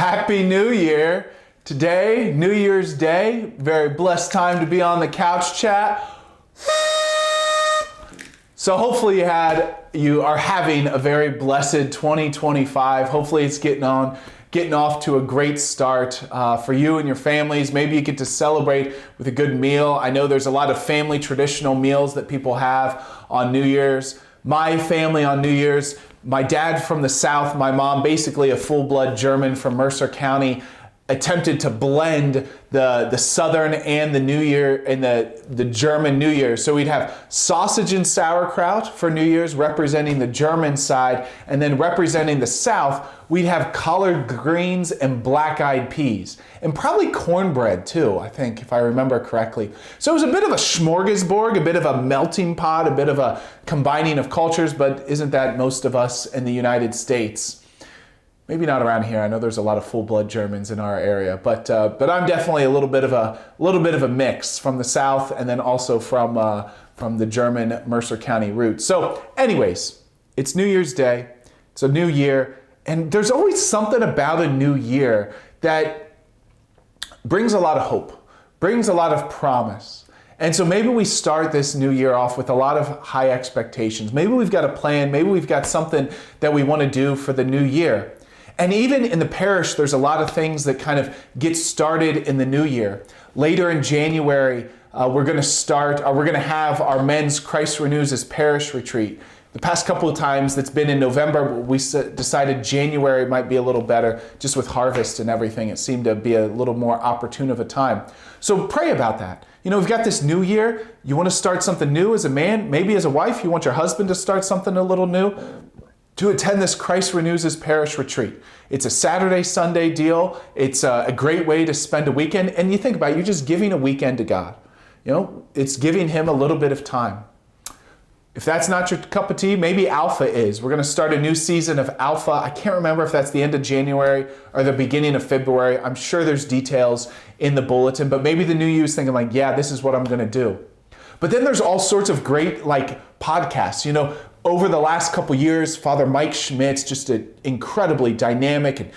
Happy New Year. Today, New Year's Day, very blessed time to be on the couch chat. So hopefully you are having a very blessed 2025. Hopefully it's getting off to a great start for you and your families. Maybe you get to celebrate with a good meal. I know there's a lot of family traditional meals that people have on New Year's. My family on New Year's, my dad from the South, my mom basically a full-blood German from Mercer County, attempted to blend the Southern and the New Year and the German New Year. So we'd have sausage and sauerkraut for New Year's, representing the German side, and then representing the South, we'd have collard greens and black-eyed peas, and probably cornbread too, I think, if I remember correctly. So it was a bit of a smorgasbord, a bit of a melting pot, a bit of a combining of cultures, but isn't that most of us in the United States? Maybe not around here. I know there's a lot of full-blood Germans in our area, but I'm definitely a little bit of a mix from the South, and then also from the German Mercer County roots. So, anyways, it's New Year's Day. It's a new year, and there's always something about a new year that brings a lot of hope, brings a lot of promise. And so maybe we start this new year off with a lot of high expectations. Maybe we've got a plan. Maybe we've got something that we want to do for the new year. And even in the parish, there's a lot of things that kind of get started in the new year. Later in January, we're going to have our men's Christ Renews His Parish retreat. The past couple of times that's been in November, we decided January might be a little better, just with harvest and everything. It seemed to be a little more opportune of a time. So pray about that. You know, we've got this new year. You want to start something new as a man, maybe as a wife, you want your husband to start something a little new. To attend this Christ Renews His Parish retreat. It's a Saturday, Sunday deal. It's a great way to spend a weekend. And you think about it, you're just giving a weekend to God. You know, it's giving Him a little bit of time. If that's not your cup of tea, maybe Alpha is. We're going to start a new season of Alpha. I can't remember if that's the end of January or the beginning of February. I'm sure there's details in the bulletin, but maybe the new you is thinking like, yeah, this is what I'm going to do. But then there's all sorts of great podcasts, you know. Over the last couple years, Father Mike Schmitz, just an incredibly dynamic and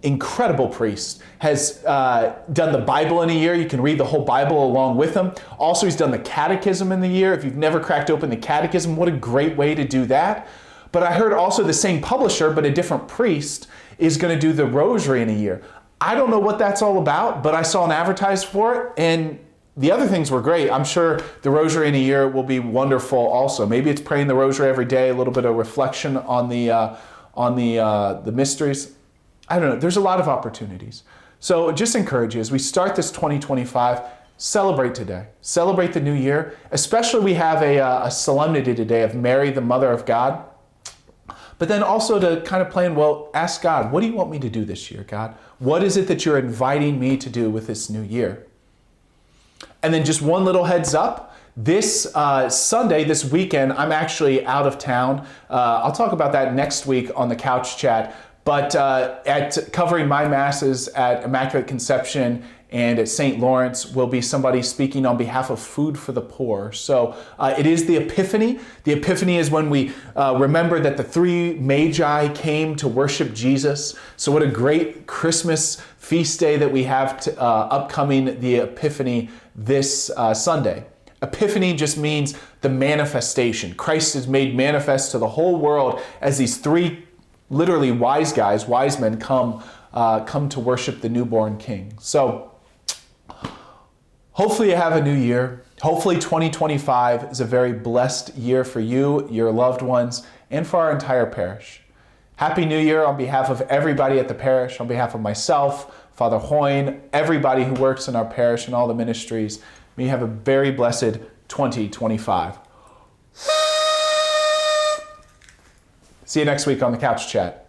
incredible priest, has done the Bible in a year. You can read the whole Bible along with him. Also, he's done the Catechism in the year. If you've never cracked open the Catechism, what a great way to do that. But I heard also the same publisher, but a different priest, is going to do the Rosary in a year. I don't know what that's all about, but I saw an advertised for it, and the other things were great. I'm sure the Rosary in a year will be wonderful also. Maybe it's praying the Rosary every day, a little bit of reflection on the mysteries. I don't know. There's a lot of opportunities. So just encourage you as we start this 2025, celebrate today. Celebrate the new year. Especially we have a solemnity today of Mary, the Mother of God. But then also to kind of plan, well, ask God, what do you want me to do this year, God? What is it that you're inviting me to do with this new year? And then just one little heads up, this Sunday, this weekend, I'm actually out of town. I'll talk about that next week on the couch chat. But at covering my masses at Immaculate Conception and at St. Lawrence will be somebody speaking on behalf of Food for the Poor. So it is the Epiphany. The Epiphany is when we remember that the three magi came to worship Jesus. So what a great Christmas feast day that we have upcoming, the Epiphany this Sunday. Epiphany just means the manifestation. Christ is made manifest to the whole world as these three literally wise men come to worship the newborn King. So hopefully you have a new year. Hopefully 2025 is a very blessed year for you, your loved ones, and for our entire parish. Happy New Year on behalf of everybody at the parish, on behalf of myself, Father Hoyne, everybody who works in our parish and all the ministries. May you have a very blessed 2025. See you next week on the Couch Chat.